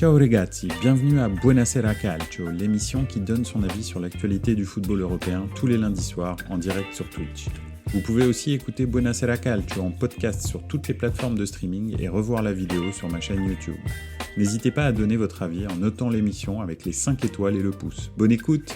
Ciao ragazzi, bienvenue à Buonasera Calcio, l'émission qui donne son avis sur l'actualité du football européen tous les lundis soirs en direct sur Twitch. Vous pouvez aussi écouter Buonasera Calcio en podcast sur toutes les plateformes de streaming et revoir la vidéo sur ma chaîne YouTube. N'hésitez pas à donner votre avis en notant l'émission avec les 5 étoiles et le pouce. Bonne écoute!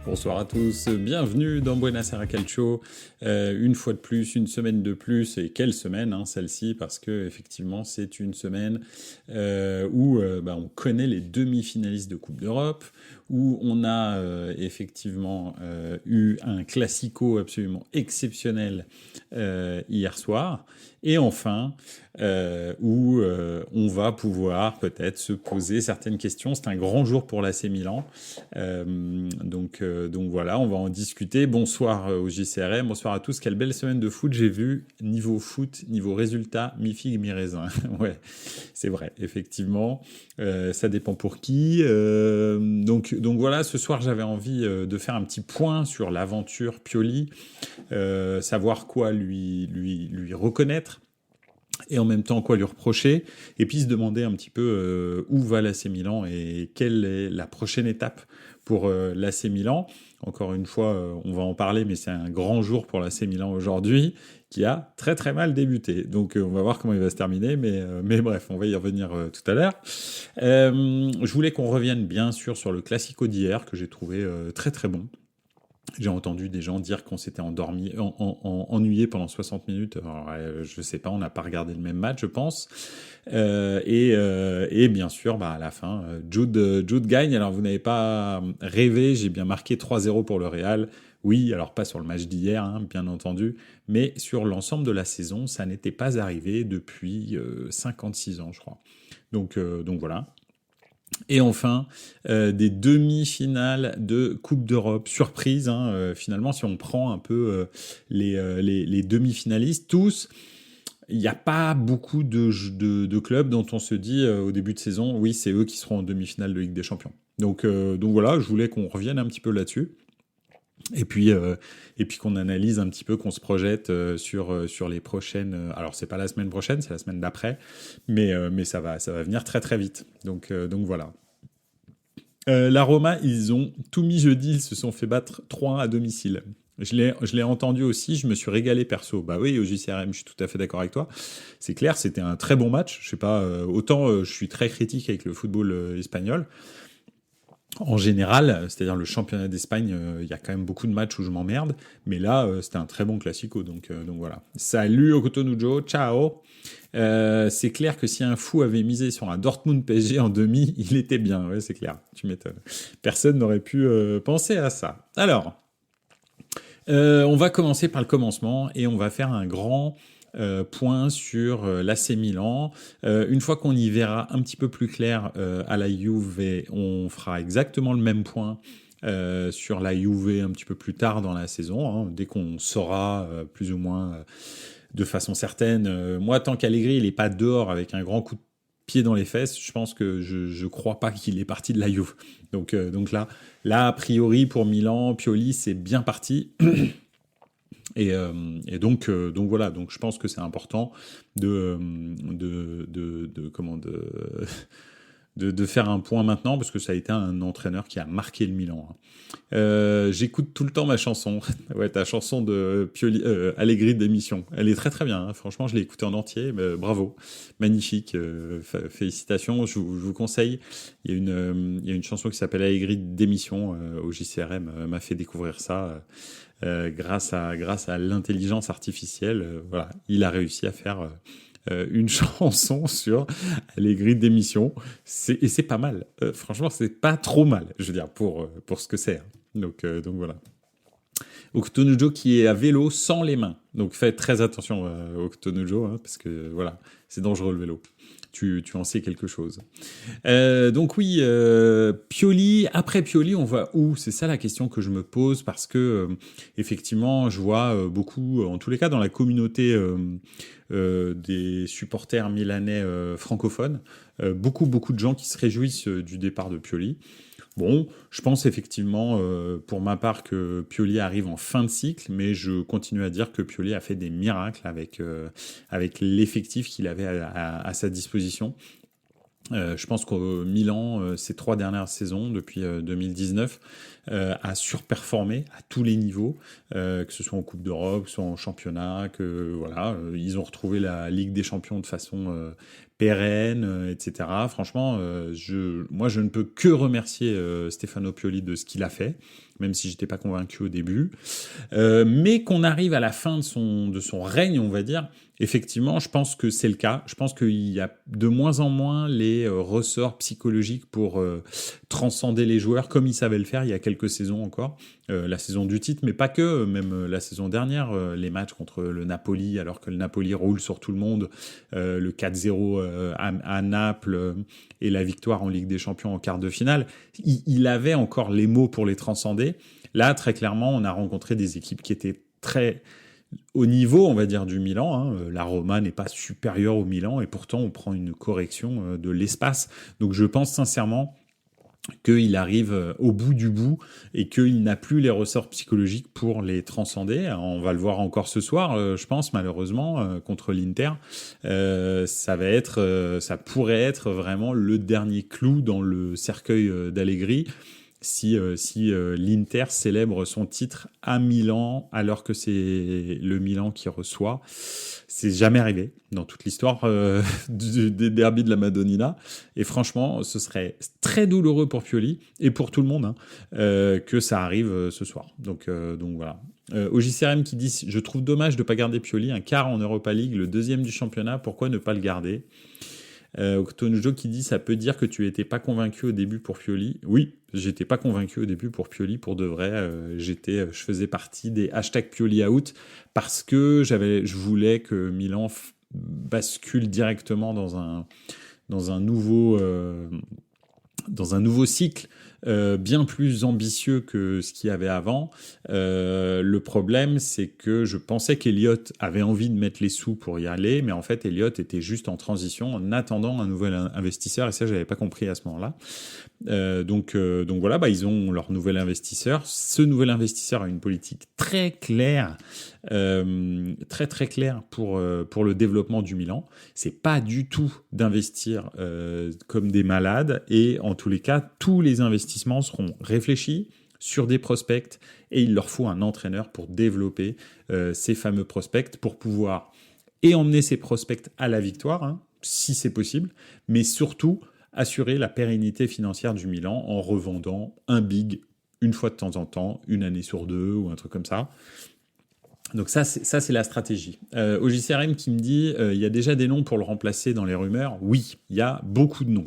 Bonsoir à tous, bienvenue dans Buonasera Calcio, une fois de plus, une semaine de plus, et quelle semaine celle-ci, parce que effectivement c'est une semaine où on connaît les demi-finalistes de Coupe d'Europe, où on a effectivement eu un classico absolument exceptionnel hier soir, et enfin où on va pouvoir peut-être se poser certaines questions. C'est un grand jour pour l'AC Milan, donc voilà, on va en discuter. Bonsoir au JCRM, bonsoir à tous. Quelle belle semaine de foot j'ai vu. Niveau foot, niveau résultat, mi-figue, mi-raisin. Ouais, c'est vrai, effectivement. Ça dépend pour qui. Donc voilà, ce soir j'avais envie de faire un petit point sur l'aventure Pioli, savoir quoi lui reconnaître, et en même temps quoi lui reprocher, et puis se demander un petit peu où va l'AC Milan et quelle est la prochaine étape pour l'AC Milan. Encore une fois, on va en parler, mais c'est un grand jour pour l'AC Milan aujourd'hui, qui a très très mal débuté. Donc on va voir comment il va se terminer, mais bref, on va y revenir tout à l'heure. Je voulais qu'on revienne bien sûr sur le Classico d'hier, que j'ai trouvé très très bon. J'ai entendu des gens dire qu'on s'était ennuyé pendant 60 minutes. Alors, je sais pas, on n'a pas regardé le même match, je pense. Et bien sûr, à la fin, Jude gagne. Alors, vous n'avez pas rêvé, j'ai bien marqué 3-0 pour le Real. Oui, alors pas sur le match d'hier, bien entendu, mais sur l'ensemble de la saison, ça n'était pas arrivé depuis 56 ans, je crois. Donc voilà. Et enfin, des demi-finales de Coupe d'Europe, surprise, finalement, si on prend un peu les demi-finalistes, tous, il n'y a pas beaucoup de clubs dont on se dit au début de saison, oui, c'est eux qui seront en demi-finale de Ligue des Champions. Donc voilà, je voulais qu'on revienne un petit peu là-dessus. Et puis qu'on analyse un petit peu, qu'on se projette sur les prochaines. Alors c'est pas la semaine prochaine, c'est la semaine d'après, mais ça va venir très très vite. Donc voilà. La Roma, ils ont tout mis jeudi, ils se sont fait battre 3-1 à domicile. Je l'ai entendu aussi, je me suis régalé perso. Bah oui, au JCRM, je suis tout à fait d'accord avec toi. C'est clair, c'était un très bon match. Je sais pas, autant je suis très critique avec le football espagnol. En général, c'est-à-dire le championnat d'Espagne, il y a quand même beaucoup de matchs où je m'emmerde, mais là, c'était un très bon classico, donc voilà. Salut au Cotonou, ciao. C'est clair que si un fou avait misé sur un Dortmund PSG en demi, il était bien, ouais, c'est clair, tu m'étonnes. Personne n'aurait pu penser à ça. Alors, on va commencer par le commencement, et on va faire un grand point sur l'AC Milan. Une fois qu'on y verra un petit peu plus clair à la Juve, on fera exactement le même point sur la Juve un petit peu plus tard dans la saison, dès qu'on saura plus ou moins de façon certaine. Moi, tant qu'Allegri il n'est pas dehors avec un grand coup de pied dans les fesses, je pense que je crois pas qu'il est parti de la Juve. Donc là, a priori pour Milan, Pioli, c'est bien parti. Et donc voilà, donc je pense que c'est important de faire un point maintenant, parce que ça a été un entraîneur qui a marqué le Milan. J'écoute tout le temps ma chanson, ouais, ta chanson de Pioli, Allegri d'émission. Elle est très très bien, franchement, je l'ai écoutée en entier, bravo, magnifique, félicitations. Je vous conseille. Il y a une chanson qui s'appelle Allegri d'émission au JCRM, m'a fait découvrir ça. Grâce à l'intelligence artificielle, voilà, il a réussi à faire une chanson sur Allegri d'émission, et c'est pas mal. Franchement, c'est pas trop mal, je veux dire, pour ce que c'est. Donc voilà. Octonujo qui est à vélo sans les mains. Donc faites très attention Octonujo, parce que voilà, c'est dangereux le vélo. Tu en sais quelque chose. Donc oui, Pioli, après Pioli, on va où? C'est ça la question que je me pose, parce que effectivement, je vois beaucoup, en tous les cas dans la communauté des supporters milanais francophones, beaucoup de gens qui se réjouissent du départ de Pioli. Bon, je pense effectivement, pour ma part, que Pioli arrive en fin de cycle, mais je continue à dire que Pioli a fait des miracles avec l'effectif qu'il avait à sa disposition. Je pense qu'au Milan, ces 3 dernières saisons, depuis 2019, a surperformé à tous les niveaux, que ce soit en Coupe d'Europe, que ce soit en championnat, que voilà, ils ont retrouvé la Ligue des Champions de façon pérenne, etc. Franchement, moi, je ne peux que remercier Stefano Pioli de ce qu'il a fait, même si j'étais pas convaincu au début. Mais qu'on arrive à la fin de son règne, on va dire, effectivement, je pense que c'est le cas. Je pense qu'il y a de moins en moins les ressorts psychologiques pour transcender les joueurs comme ils savaient le faire il y a quelques saisons encore. La saison du titre, mais pas que, même la saison dernière, les matchs contre le Napoli, alors que le Napoli roule sur tout le monde, le 4-0 à Naples et la victoire en Ligue des Champions en quart de finale, il avait encore les mots pour les transcender. Là, très clairement, on a rencontré des équipes qui étaient très au niveau, on va dire, du Milan. Hein. La Roma n'est pas supérieure au Milan et pourtant on prend une correction de l'espace. Donc je pense sincèrement qu'il arrive au bout du bout et qu'il n'a plus les ressorts psychologiques pour les transcender. On va le voir encore ce soir, je pense, malheureusement, contre l'Inter. Ça pourrait être vraiment le dernier clou dans le cercueil d'Allegri si l'Inter célèbre son titre à Milan alors que c'est le Milan qui reçoit. C'est jamais arrivé dans toute l'histoire des derbys de la Madonnina. Et franchement, ce serait très douloureux pour Pioli et pour tout le monde que ça arrive ce soir. Donc voilà. OJCRM qui dit « Je trouve dommage de ne pas garder Pioli, un quart en Europa League, le deuxième du championnat, pourquoi ne pas le garder ?» Octonujo qui dit « Ça peut dire que tu n'étais pas convaincu au début pour Pioli ?» Oui, j'étais pas convaincu au début pour Pioli, pour de vrai. Je faisais partie des hashtag Pioli out parce que je voulais que Milan bascule directement dans un nouveau cycle bien plus ambitieux que ce qu'il y avait avant. Le problème, c'est que je pensais qu'Eliott avait envie de mettre les sous pour y aller, mais en fait, Eliott était juste en transition en attendant un nouvel investisseur, et ça, je n'avais pas compris à ce moment-là. Donc voilà, ils ont leur nouvel investisseur. Ce nouvel investisseur a une politique très claire, très très claire pour le développement du Milan. C'est pas du tout d'investir comme des malades, et en tous les cas, tous les investissements seront réfléchis sur des prospects, et il leur faut un entraîneur pour développer ces fameux prospects, pour pouvoir emmener ces prospects à la victoire, hein, si c'est possible, mais surtout assurer la pérennité financière du Milan en revendant un big une fois de temps en temps, une année sur deux ou un truc comme ça. Donc ça, c'est la stratégie. OJCRM qui me dit il y a déjà des noms pour le remplacer dans les rumeurs. Oui, il y a beaucoup de noms.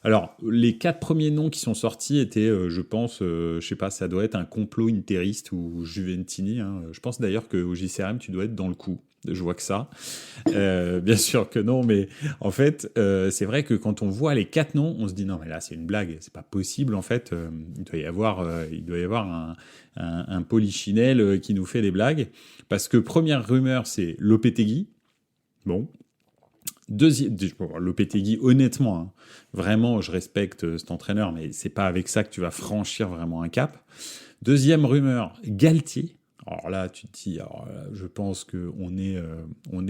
Alors, les 4 premiers noms qui sont sortis étaient, je pense, je sais pas, ça doit être un complot interiste ou Juventini. Hein. Je pense d'ailleurs que OJCRM, tu dois être dans le coup. Je vois que ça. Bien sûr que non, mais en fait, c'est vrai que quand on voit les 4 noms, on se dit non, mais là, c'est une blague, c'est pas possible. En fait, il doit y avoir un polichinelle qui nous fait des blagues. Parce que première rumeur, c'est Lopetegui. Bon. Lopetegui, honnêtement, hein, vraiment, je respecte cet entraîneur, mais c'est pas avec ça que tu vas franchir vraiment un cap. Deuxième rumeur, Galtier. Alors là, tu te dis, je pense qu'on est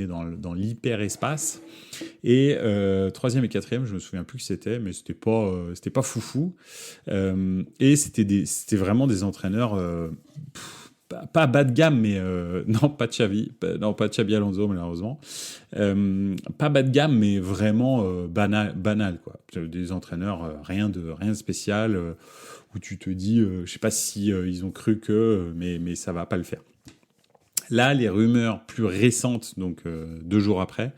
dans l'hyperespace. Et troisième et quatrième, je me souviens plus que c'était, mais c'était pas foufou. Et c'était vraiment des entraîneurs pas bas de gamme, mais non, pas Xavi, non, pas Xabi Alonso, malheureusement. Pas bas de gamme, mais vraiment banal, quoi. Des entraîneurs, rien de spécial. Où tu te dis, je sais pas si ils ont cru que, mais ça va pas le faire. Là, les rumeurs plus récentes, donc 2 jours après,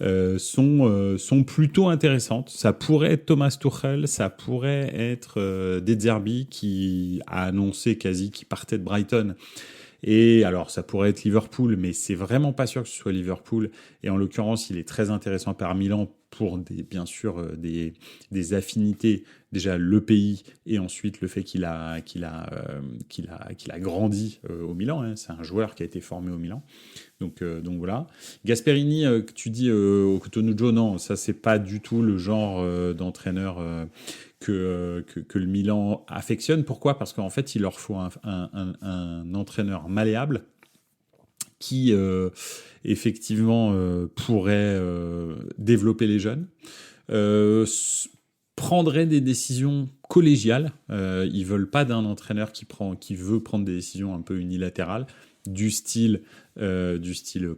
sont plutôt intéressantes. Ça pourrait être Thomas Tuchel, ça pourrait être De Zerbi qui a annoncé quasi qu'il partait de Brighton. Et alors, ça pourrait être Liverpool, mais c'est vraiment pas sûr que ce soit Liverpool. Et en l'occurrence, il est très intéressant par Milan pour bien sûr des affinités. Déjà le pays et ensuite le fait qu'il a grandi au Milan. Hein. C'est un joueur qui a été formé au Milan. Donc voilà. Gasperini, que tu dis au Cotonou, non, ça c'est pas du tout le genre d'entraîneur que le Milan affectionne. Pourquoi ? Parce qu'en fait, il leur faut un entraîneur malléable qui effectivement pourrait développer les jeunes. prendraient des décisions collégiales. Ils veulent pas d'un entraîneur qui veut prendre des décisions un peu unilatérales, du style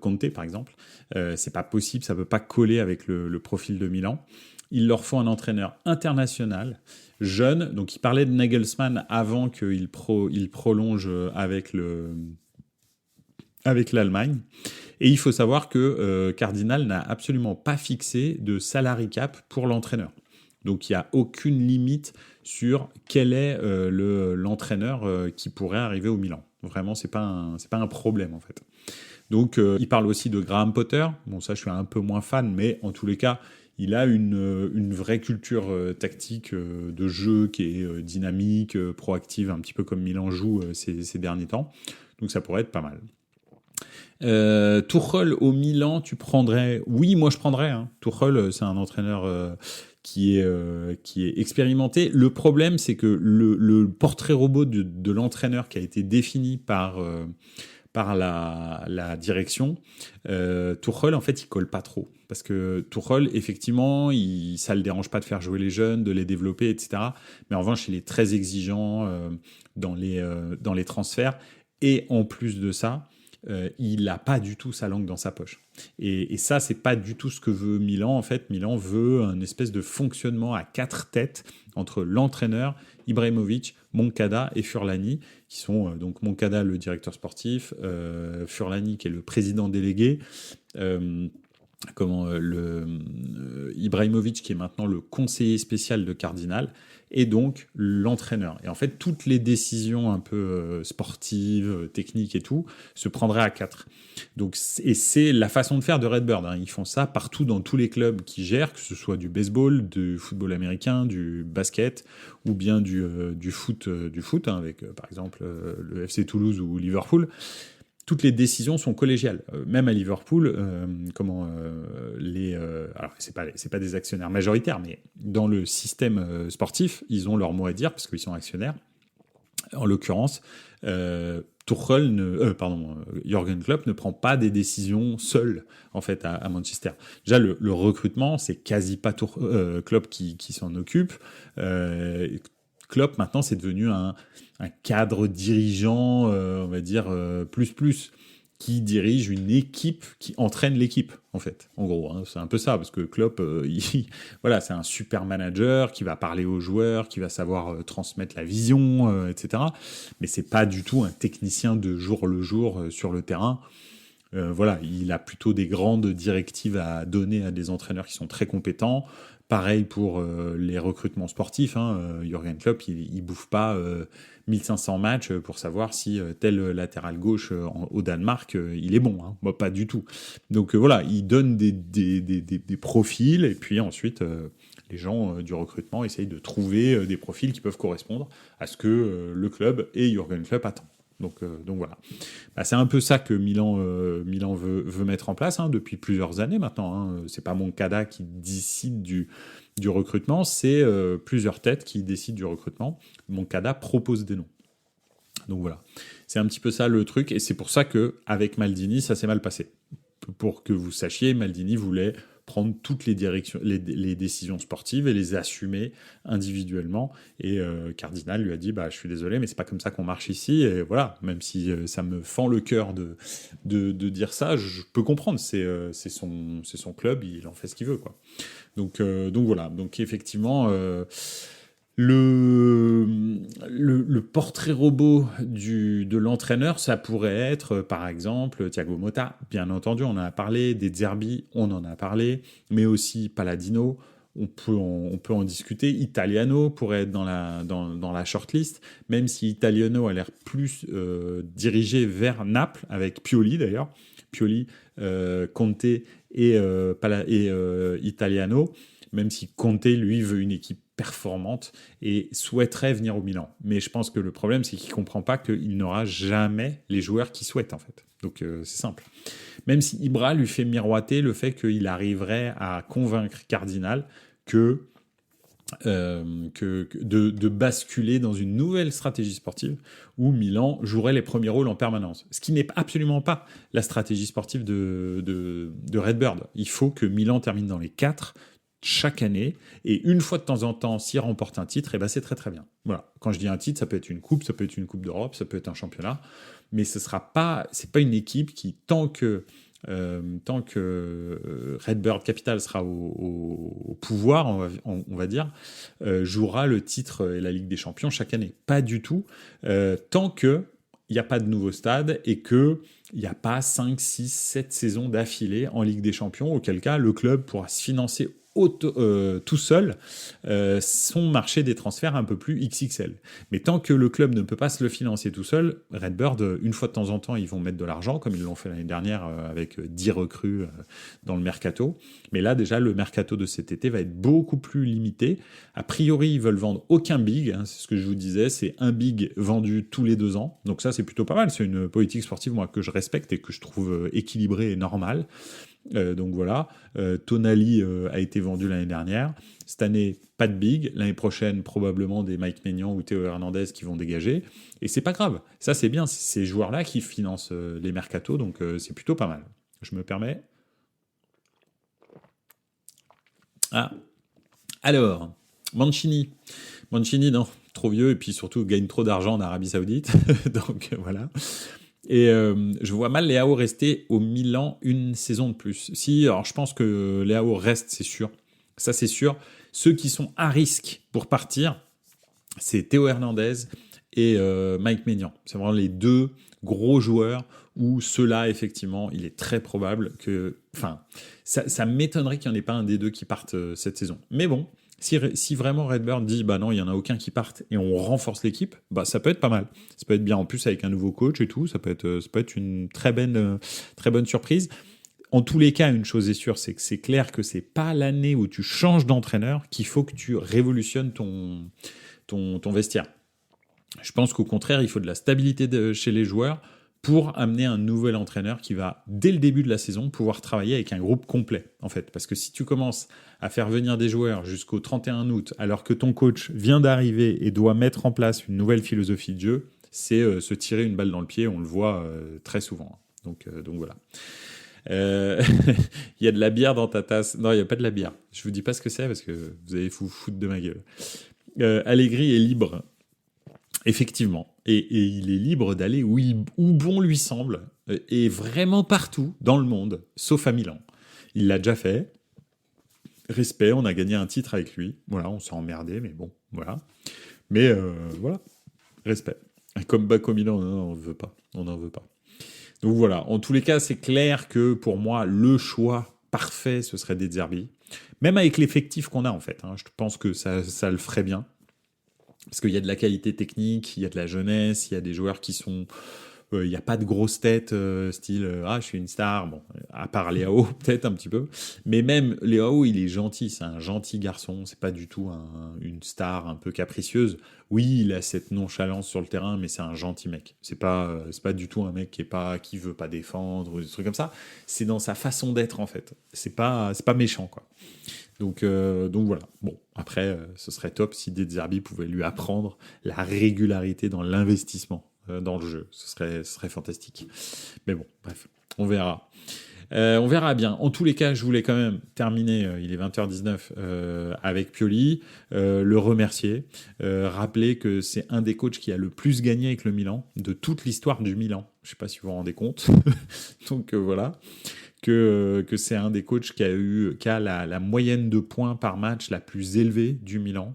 Conte, par exemple. C'est pas possible, ça peut pas coller avec le profil de Milan. Il leur faut un entraîneur international, jeune. Donc, il parlait de Nagelsmann avant qu'il prolonge avec l'Allemagne. Et il faut savoir que Cardinal n'a absolument pas fixé de salary cap pour l'entraîneur. Donc, il n'y a aucune limite sur quel est l'entraîneur qui pourrait arriver au Milan. Vraiment, c'est pas un problème, en fait. Donc, il parle aussi de Graham Potter. Bon, ça, je suis un peu moins fan, mais en tous les cas, il a une vraie culture tactique de jeu qui est dynamique, proactive, un petit peu comme Milan joue ces derniers temps. Donc, ça pourrait être pas mal. Tuchel au Milan, tu prendrais... Oui, moi, je prendrais. Hein. Tuchel, c'est un entraîneur... qui est expérimenté. Le problème, c'est que le portrait robot de l'entraîneur qui a été défini par la direction, Tuchel, en fait, il colle pas trop. Parce que Tuchel, effectivement, ça le dérange pas de faire jouer les jeunes, de les développer, etc. Mais en revanche, il est très exigeant dans les transferts. Et en plus de ça, il n'a pas du tout sa langue dans sa poche. Et ça, c'est pas du tout ce que veut Milan. En fait, Milan veut un espèce de fonctionnement à 4 têtes entre l'entraîneur, Ibrahimovic, Moncada et Furlani, qui sont donc Moncada, le directeur sportif, Furlani, qui est le président délégué, Ibrahimovic, qui est maintenant le conseiller spécial de Cardinal, et donc l'entraîneur. Et en fait, toutes les décisions un peu sportives, techniques et tout, se prendraient à 4. Donc, et c'est la façon de faire de Redbird. Hein. Ils font ça partout dans tous les clubs qui gèrent, que ce soit du baseball, du football américain, du basket, ou bien du foot, hein, avec par exemple le FC Toulouse ou Liverpool. Toutes les décisions sont collégiales. Même à Liverpool, alors c'est pas des actionnaires majoritaires, mais dans le système sportif, ils ont leur mot à dire parce qu'ils sont actionnaires. En l'occurrence, Jürgen Klopp ne prend pas des décisions seul en fait à Manchester. Déjà le recrutement, c'est quasi pas Klopp qui s'en occupe. Klopp maintenant c'est devenu un cadre dirigeant, on va dire plus qui dirige une équipe, qui entraîne l'équipe en fait. En gros, hein, c'est un peu ça parce que Klopp, voilà, c'est un super manager qui va parler aux joueurs, qui va savoir transmettre la vision, etc. Mais c'est pas du tout un technicien de jour le jour sur le terrain. Voilà, il a plutôt des grandes directives à donner à des entraîneurs qui sont très compétents. Pareil pour les recrutements sportifs. Hein. Jürgen Klopp, il bouffe pas 1500 matchs pour savoir si tel latéral gauche au Danemark, il est bon. Hein. Moi, pas du tout. Donc voilà, il donne des profils et puis ensuite les gens du recrutement essayent de trouver des profils qui peuvent correspondre à ce que le club et Jürgen Klopp attendent. Donc voilà. Bah, c'est un peu ça que Milan veut mettre en place depuis plusieurs années maintenant. Hein. C'est pas Moncada qui décide du recrutement, c'est plusieurs têtes qui décident du recrutement. Moncada propose des noms. Donc voilà. C'est un petit peu ça le truc et c'est pour ça qu'avec Maldini, ça s'est mal passé. Pour que vous sachiez, Maldini voulait prendre toutes les décisions sportives et les assumer individuellement. Et Cardinal lui a dit je suis désolé, mais c'est pas comme ça qu'on marche ici. Et voilà, même si ça me fend le cœur de dire ça, je peux comprendre. C'est son club, il en fait ce qu'il veut, quoi. Donc voilà. Donc effectivement. Le portrait robot de l'entraîneur, ça pourrait être, par exemple, Thiago Motta. Bien entendu, on en a parlé. De Zerbi, on en a parlé. Mais aussi Palladino, on peut en discuter. Italiano pourrait être dans la shortlist, même si Italiano a l'air plus dirigé vers Naples, avec Pioli d'ailleurs. Pioli, Conte et Italiano, même si Conte, lui, veut une équipe performante et souhaiterait venir au Milan. Mais je pense que le problème, c'est qu'il ne comprend pas qu'il n'aura jamais les joueurs qu'il souhaite, en fait. Donc, c'est simple. Même si Ibra lui fait miroiter le fait qu'il arriverait à convaincre Cardinal de basculer dans une nouvelle stratégie sportive où Milan jouerait les premiers rôles en permanence. Ce qui n'est absolument pas la stratégie sportive de Redbird. Il faut que Milan termine dans les 4 chaque année, et une fois de temps en temps, s'il remporte un titre, et ben c'est très très bien. Voilà. Quand je dis un titre, ça peut être une coupe, ça peut être une coupe d'Europe, ça peut être un championnat, mais c'est pas une équipe qui, tant que Redbird Capital sera au pouvoir, on va dire, jouera le titre et la Ligue des Champions chaque année. Pas du tout, tant que il n'y a pas de nouveau stade et qu'il n'y a pas 5, 6, 7 saisons d'affilée en Ligue des Champions, auquel cas le club pourra se financer tout seul son marché des transferts un peu plus XXL. Mais tant que le club ne peut pas se le financer tout seul, Redbird, une fois de temps en temps, ils vont mettre de l'argent, comme ils l'ont fait l'année dernière avec 10 recrues dans le mercato. Mais là, déjà, le mercato de cet été va être beaucoup plus limité. A priori, ils veulent vendre aucun big, hein, c'est ce que je vous disais, c'est un big vendu tous les 2 ans. Donc ça, c'est plutôt pas mal. C'est une politique sportive, moi, que je respecte et que je trouve équilibrée et normale. Donc voilà, Tonali a été vendu l'année dernière. Cette année, pas de big. L'année prochaine, probablement des Mike Maignan ou Théo Hernandez qui vont dégager. Et c'est pas grave. Ça, c'est bien. C'est ces joueurs-là qui financent les mercatos, donc c'est plutôt pas mal. Je me permets. Ah, alors, Mancini. Mancini, non, trop vieux et puis surtout gagne trop d'argent en Arabie Saoudite. Donc voilà. Et je vois mal Leao rester au Milan une saison de plus. Si, alors je pense que Leao reste, c'est sûr. Ça, c'est sûr. Ceux qui sont à risque pour partir, c'est Théo Hernandez et Mike Maignan. C'est vraiment les 2 gros joueurs où ceux-là, effectivement, il est très probable que... Enfin, ça m'étonnerait qu'il n'y en ait pas un des 2 qui partent cette saison. Mais bon, si vraiment Redbird dit bah non, il n'y en a aucun qui parte et on renforce l'équipe, bah ça peut être pas mal. Ça peut être bien en plus avec un nouveau coach et tout, ça peut être une très bonne surprise. En tous les cas, une chose est sûre, c'est que c'est clair que c'est pas l'année où tu changes d'entraîneur qu'il faut que tu révolutionnes ton vestiaire. Je pense qu'au contraire, il faut de la stabilité chez les joueurs pour amener un nouvel entraîneur qui va, dès le début de la saison, pouvoir travailler avec un groupe complet, en fait. Parce que si tu commences à faire venir des joueurs jusqu'au 31 août, alors que ton coach vient d'arriver et doit mettre en place une nouvelle philosophie de jeu, c'est se tirer une balle dans le pied, on le voit très souvent. Donc voilà. Il y a de la bière dans ta tasse. Non, il n'y a pas de la bière. Je vous dis pas ce que c'est parce que vous allez vous foutre de ma gueule. Allegri est libre. Effectivement. Et il est libre d'aller où bon lui semble, et vraiment partout dans le monde, sauf à Milan. Il l'a déjà fait. Respect, on a gagné un titre avec lui. Voilà, on s'est emmerdé, mais bon, voilà. Mais voilà, respect. Comme Baco Milan, non, on ne veut pas. On n'en veut pas. Donc voilà, en tous les cas, c'est clair que pour moi, le choix parfait, ce serait De Zerbi. Même avec l'effectif qu'on a, en fait. Hein, je pense que ça le ferait bien. Parce qu'il y a de la qualité technique, il y a de la jeunesse, il y a des joueurs qui sont... il n'y a pas de grosses têtes, style « Ah, je suis une star ». Bon, à part Leao, peut-être un petit peu. Mais même Leao, il est gentil, c'est un gentil garçon. C'est pas du tout une star un peu capricieuse. Oui, il a cette nonchalance sur le terrain, mais c'est un gentil mec. C'est pas du tout un mec qui veut pas défendre ou des trucs comme ça. C'est dans sa façon d'être, en fait. C'est pas méchant, quoi. Donc voilà. Bon, après, ce serait top si De Zerbi pouvait lui apprendre la régularité dans l'investissement dans le jeu. Ce serait fantastique. Mais bon, bref, on verra. On verra bien. En tous les cas, je voulais quand même terminer, il est 20h19, avec Pioli, le remercier, rappeler que c'est un des coachs qui a le plus gagné avec le Milan, de toute l'histoire du Milan. Je ne sais pas si vous vous rendez compte. Donc voilà. Que c'est un des coachs qui a la moyenne de points par match la plus élevée du Milan.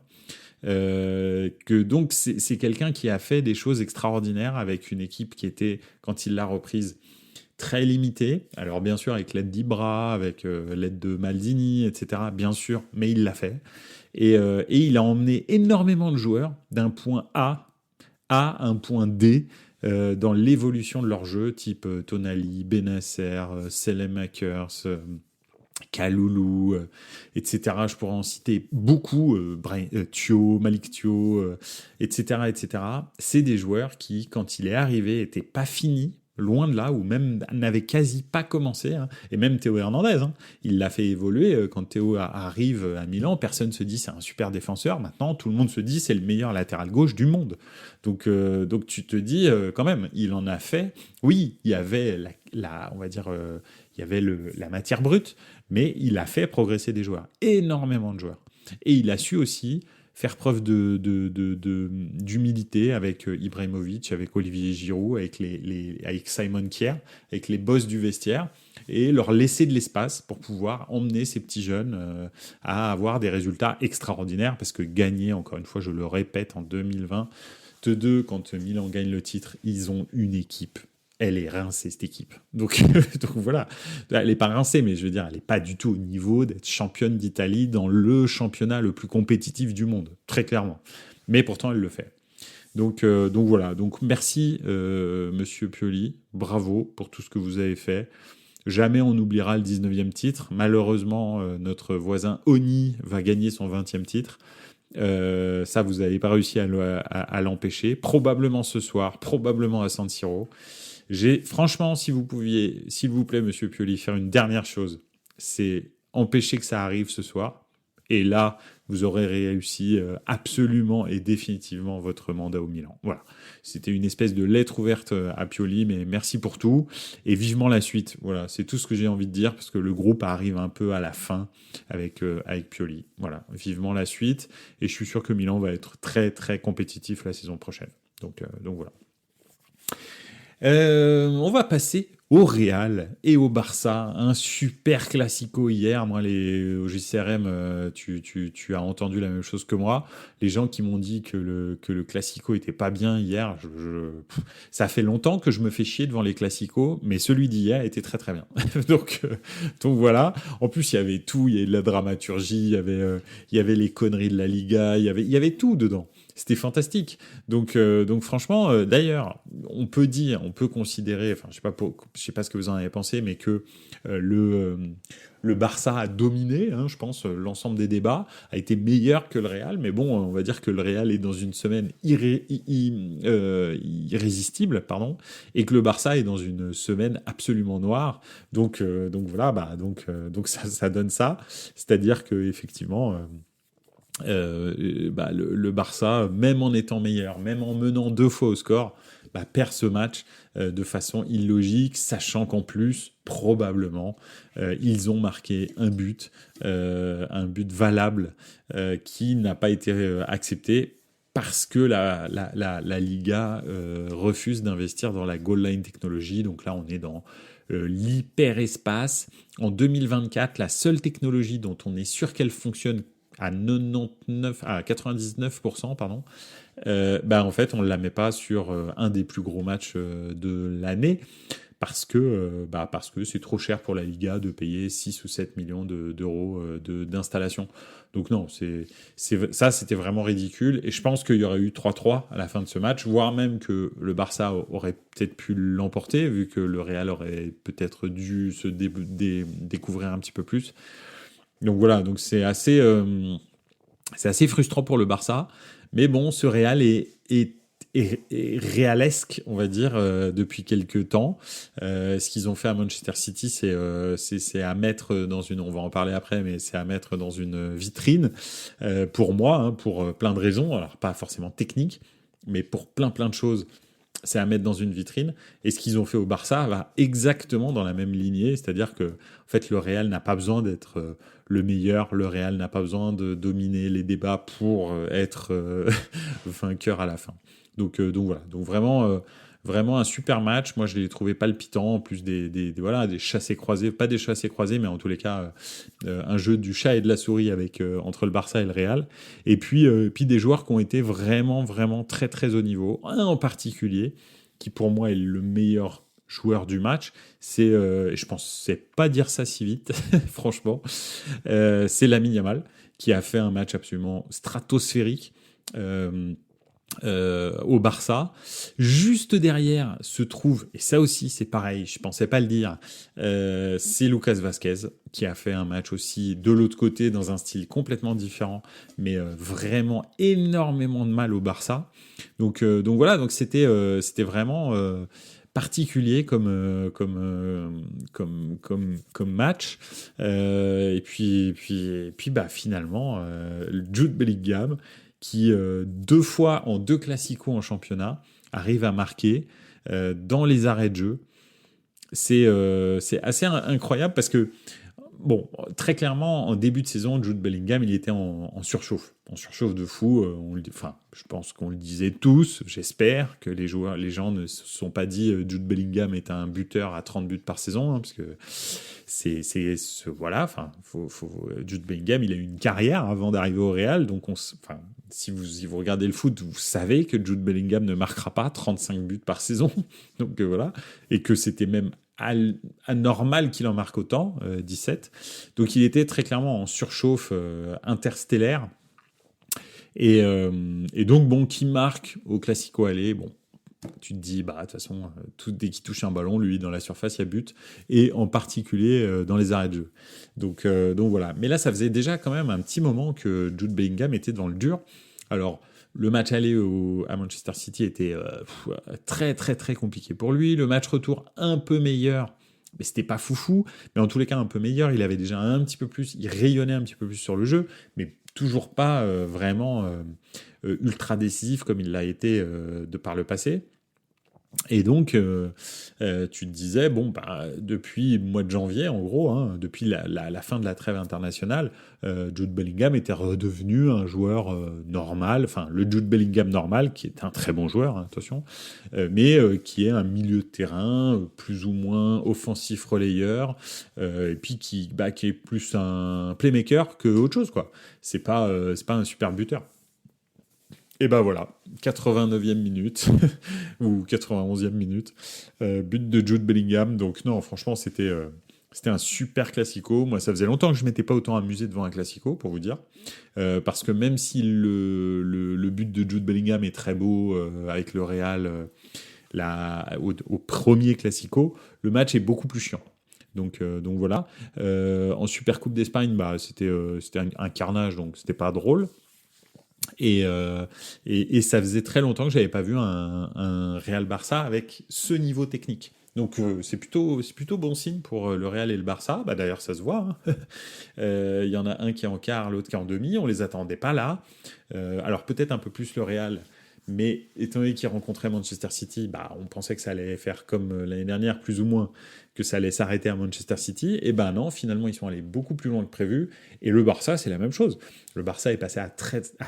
Que donc c'est quelqu'un qui a fait des choses extraordinaires avec une équipe qui était, quand il l'a reprise, très limitée. Alors bien sûr avec l'aide d'Ibra, avec l'aide de Maldini, etc. Bien sûr, mais il l'a fait. Et il a emmené énormément de joueurs d'un point A à un point D, dans l'évolution de leur jeu, type Tonali, Bennacer, Selemakers, Kaloulou, etc. Je pourrais en citer beaucoup, Thio, Malik Thio, etc., etc. C'est des joueurs qui, quand il est arrivé, n'étaient pas finis, loin de là, ou même n'avaient quasi pas commencé. Hein. Et même Théo Hernandez, hein, il l'a fait évoluer. Quand Théo arrive à Milan, personne ne se dit c'est un super défenseur. Maintenant, tout le monde se dit c'est le meilleur latéral gauche du monde. Donc tu te dis quand même, il en a fait. Oui, il y avait on va dire, il il y avait la matière brute, mais il a fait progresser des joueurs, énormément de joueurs. Et il a su aussi faire preuve d'humilité avec Ibrahimovic, avec Olivier Giroud, avec Simon Kjær, avec les boss du vestiaire, et leur laisser de l'espace pour pouvoir emmener ces petits jeunes à avoir des résultats extraordinaires, parce que gagner, encore une fois, je le répète, en 2022, quand Milan gagne le titre, ils ont une équipe. Elle est rincée, cette équipe. Donc, donc voilà, elle n'est pas rincée, mais je veux dire, elle n'est pas du tout au niveau d'être championne d'Italie dans le championnat le plus compétitif du monde, très clairement. Mais pourtant, elle le fait. Donc voilà, donc merci Monsieur Pioli, bravo pour tout ce que vous avez fait. Jamais on n'oubliera le 19e titre. Malheureusement, notre voisin Oni va gagner son 20e titre. Ça, vous n'avez pas réussi à l'empêcher. Probablement ce soir, probablement à San Siro. Franchement, si vous pouviez, s'il vous plaît, Monsieur Pioli, faire une dernière chose, c'est empêcher que ça arrive ce soir. Et là, vous aurez réussi absolument et définitivement votre mandat au Milan. Voilà. C'était une espèce de lettre ouverte à Pioli, mais merci pour tout. Et vivement la suite. Voilà, c'est tout ce que j'ai envie de dire, parce que le groupe arrive un peu à la fin avec Pioli. Voilà, vivement la suite. Et je suis sûr que Milan va être très, très compétitif la saison prochaine. Donc voilà. On va passer au Real et au Barça. Un super classico hier. Moi, au JCRM, tu as entendu la même chose que moi. Les gens qui m'ont dit que le classico était pas bien hier, ça fait longtemps que je me fais chier devant les classicos, mais celui d'hier était très très bien. donc voilà. En plus, il y avait tout. Il y avait de la dramaturgie, il y avait les conneries de la Liga, il y avait tout dedans. C'était fantastique. Donc franchement, d'ailleurs, on peut considérer, enfin, je sais pas ce que vous en avez pensé, mais que le Barça a dominé, je pense, l'ensemble des débats, a été meilleur que le Real, mais bon, on va dire que le Real est dans une semaine irrésistible, pardon, et que le Barça est dans une semaine absolument noire. Donc voilà, donc ça donne ça, c'est-à-dire que effectivement. Le Barça, même en étant meilleur, même en menant 2 fois au score, perd ce match de façon illogique, sachant qu'en plus, probablement, ils ont marqué un but valable qui n'a pas été accepté parce que la Liga refuse d'investir dans la goal line technology. Donc là, on est dans l'hyperespace. En 2024, la seule technologie dont on est sûr qu'elle fonctionne à 99%, pardon, en fait, on ne la met pas sur un des plus gros matchs de l'année parce que c'est trop cher pour la Liga de payer 6 ou 7 millions d'euros d'installation. Donc non, ça, c'était vraiment ridicule. Et je pense qu'il y aurait eu 3-3 à la fin de ce match, voire même que le Barça aurait peut-être pu l'emporter, vu que le Real aurait peut-être dû se découvrir un petit peu plus. Donc voilà, donc c'est assez frustrant pour le Barça, mais bon, ce Real est réalesque, on va dire, depuis quelques temps. Ce qu'ils ont fait à Manchester City, c'est à mettre dans une, on va en parler après, mais c'est à mettre dans une vitrine pour moi, pour plein de raisons, alors pas forcément techniques, mais pour plein de choses. C'est à mettre dans une vitrine. Et ce qu'ils ont fait au Barça va exactement dans la même lignée. C'est-à-dire que, en fait, le Real n'a pas besoin d'être le meilleur. Le Real n'a pas besoin de dominer les débats pour être vainqueur à la fin. Donc voilà. Donc vraiment un super match. Moi, je l'ai trouvé palpitant. En plus des chassés-croisés. Pas des chassés-croisés, mais en tous les cas, un jeu du chat et de la souris entre le Barça et le Real. Et puis des joueurs qui ont été vraiment, vraiment très, très haut niveau. Un en particulier, qui pour moi est le meilleur joueur du match, je pensais pas dire ça si vite, franchement, c'est Lamine Yamal, qui a fait un match absolument stratosphérique. Au Barça. Juste derrière se trouve, et ça aussi c'est pareil, je pensais pas le dire, c'est Lucas Vazquez qui a fait un match aussi de l'autre côté dans un style complètement différent, mais vraiment énormément de mal au Barça. Donc voilà, donc c'était vraiment particulier comme match. Et puis finalement, Jude Bellingham, qui 2 fois en 2 classicos en championnat arrive à marquer dans les arrêts de jeu. c'est assez incroyable parce que, bon, très clairement, en début de saison, Jude Bellingham, il était en surchauffe. En surchauffe de fou. Enfin, je pense qu'on le disait tous. J'espère que les gens ne se sont pas dit Jude Bellingham est un buteur à 30 buts par saison, hein, parce que voilà. Enfin, Jude Bellingham, il a eu une carrière avant d'arriver au Real, donc enfin, si vous regardez le foot, vous savez que Jude Bellingham ne marquera pas 35 buts par saison. Donc voilà, et que c'était même anormal qu'il en marque autant, 17. Donc il était très clairement en surchauffe interstellaire. Et donc, bon, qui marque au Classico aller, bon, tu te dis, bah, de toute façon, dès qu'il touche un ballon, lui, dans la surface, il y a but, et en particulier dans les arrêts de jeu. Donc voilà. Mais là, ça faisait déjà quand même un petit moment que Jude Bellingham était dans le dur. Alors, le match aller à Manchester City était très, très, très compliqué pour lui. Le match retour, un peu meilleur, mais c'était pas foufou. Mais en tous les cas, un peu meilleur. Il avait déjà un petit peu plus, il rayonnait un petit peu plus sur le jeu, mais toujours pas vraiment ultra décisif comme il l'a été de par le passé. Et donc, tu te disais, bon, bah, depuis le mois de janvier, en gros, hein, depuis la fin de la trêve internationale, Jude Bellingham était redevenu un joueur normal, enfin, le Jude Bellingham normal, qui est un très bon joueur, hein, attention, mais qui est un milieu de terrain, plus ou moins offensif relayeur, et puis qui est plus un playmaker que autre chose, quoi. C'est pas un super buteur. Et ben voilà, 89e minute, ou 91e minute, but de Jude Bellingham. Donc non, franchement, c'était un super classico. Moi, ça faisait longtemps que je m'étais pas autant amusé devant un classico, pour vous dire. Parce que même si le but de Jude Bellingham est très beau avec le Real au premier classico, le match est beaucoup plus chiant. Donc voilà. En Super Coupe d'Espagne, bah, c'était un carnage, donc c'était pas drôle. Et ça faisait très longtemps que j'avais pas vu un Real Barça avec ce niveau technique. Donc c'est plutôt bon signe pour le Real et le Barça. Bah, d'ailleurs, ça se voit, hein. Il y en a un qui est en quart, l'autre qui est en demi. On les attendait pas là. Alors peut-être un peu plus le Real, mais étant donné qu'ils rencontraient Manchester City, bah, on pensait que ça allait faire comme l'année dernière, plus ou moins, que ça allait s'arrêter à Manchester City. Et ben non, finalement, ils sont allés beaucoup plus loin que prévu. Et le Barça, c'est la même chose. Le Barça est passé à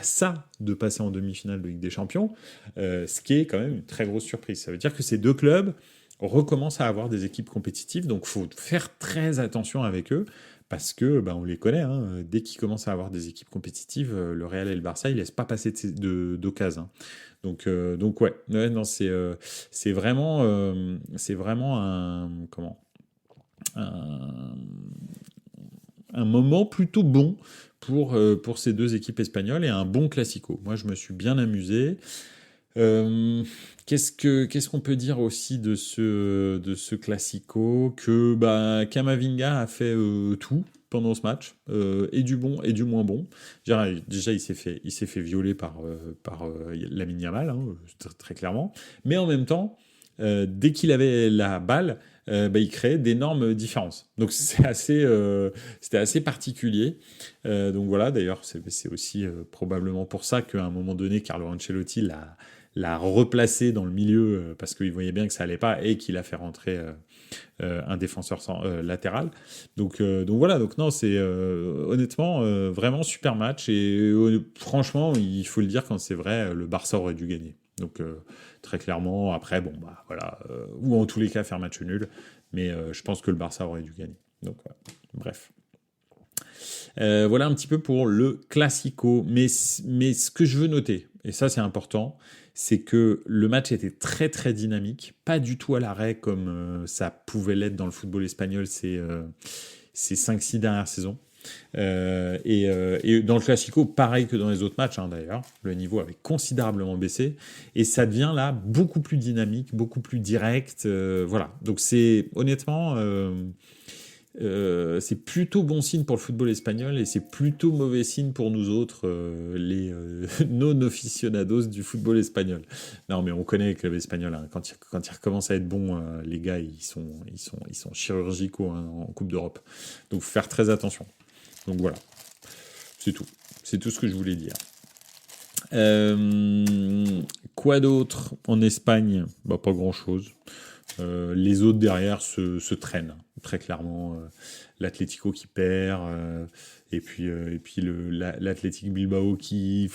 ça de passer en demi-finale de Ligue des Champions, ce qui est quand même une très grosse surprise. Ça veut dire que ces deux clubs recommencent à avoir des équipes compétitives, donc il faut faire très attention avec eux, parce que on les connaît, hein, dès qu'ils commencent à avoir des équipes compétitives, le Real et le Barça, ils ne laissent pas passer d'occasion. Donc ouais, non, c'est vraiment un, un moment plutôt bon pour ces deux équipes espagnoles et un bon classico. Moi, je me suis bien amusé. Qu'est-ce qu'on peut dire aussi de ce classico que Camavinga a fait tout pendant ce match, et du bon et du moins bon. Déjà, il s'est fait violer par Lamine Yamal, hein, très clairement. Mais en même temps, dès qu'il avait la balle, il créait d'énormes différences. Donc c'était assez particulier. Donc voilà, d'ailleurs, c'est aussi probablement pour ça qu'à un moment donné, Carlo Ancelotti l'a replacé dans le milieu parce qu'il voyait bien que ça allait pas et qu'il a fait rentrer un défenseur latéral. Donc voilà, donc non, c'est honnêtement vraiment super match et franchement, il faut le dire quand c'est vrai, le Barça aurait dû gagner. Donc très clairement, après, bon, bah voilà, ou en tous les cas faire match nul, mais je pense que le Barça aurait dû gagner. Donc bref. Voilà un petit peu pour le Classico. Mais ce que je veux noter, et ça c'est important, c'est que le match était très très dynamique, pas du tout à l'arrêt comme ça pouvait l'être dans le football espagnol ces 5-6 dernières saisons. Et dans le Classico, pareil que dans les autres matchs, hein, d'ailleurs, le niveau avait considérablement baissé et ça devient là beaucoup plus dynamique, beaucoup plus direct. Voilà, donc c'est honnêtement, c'est plutôt bon signe pour le football espagnol et c'est plutôt mauvais signe pour nous autres, les non-aficionados du football espagnol. Non, mais on connaît les clubs espagnols, hein. Quand ils recommencent à être bons, les gars, ils sont chirurgicaux, hein, en Coupe d'Europe. Donc, faut faire très attention. Donc voilà, c'est tout. C'est tout ce que je voulais dire. Quoi d'autre en Espagne ? Pas grand-chose. Les autres derrière se traînent, très clairement. L'Atlético qui perd, et puis l'Athletic Bilbao qui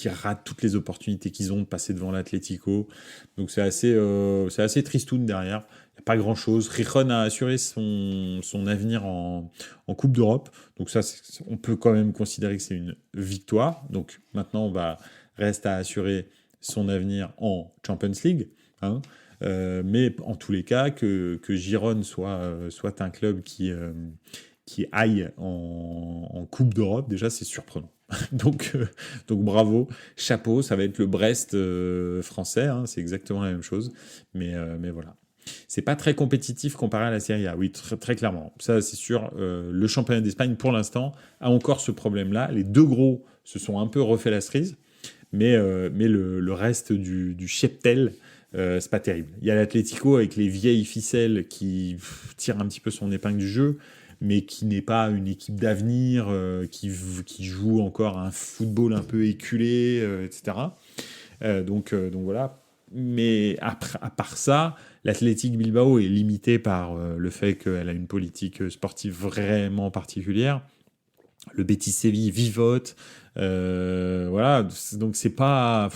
rate toutes les opportunités qu'ils ont de passer devant l'Atlético. Donc c'est assez tristoun derrière. Il n'y a pas grand-chose. Rijon a assuré son avenir en Coupe d'Europe. Donc ça, on peut quand même considérer que c'est une victoire. Donc maintenant, reste à assurer son avenir en Champions League. Hein. Mais en tous les cas, que Girone soit un club qui aille en Coupe d'Europe, déjà, c'est surprenant. Donc bravo, chapeau, ça va être le Brest français, hein, c'est exactement la même chose. Mais voilà. C'est pas très compétitif comparé à la Serie A, oui, très, très clairement. Ça, c'est sûr. Le championnat d'Espagne, pour l'instant, a encore ce problème-là. Les deux gros se sont un peu refait la cerise, mais le reste du cheptel, c'est pas terrible. Il y a l'Atlético avec les vieilles ficelles qui tirent un petit peu son épingle du jeu, mais qui n'est pas une équipe d'avenir, qui joue encore un football un peu éculé, etc. Donc voilà. Mais à part ça, l'Athletic Bilbao est limité par le fait qu'elle a une politique sportive vraiment particulière. Le Betis Séville vivote, voilà, donc c'est pas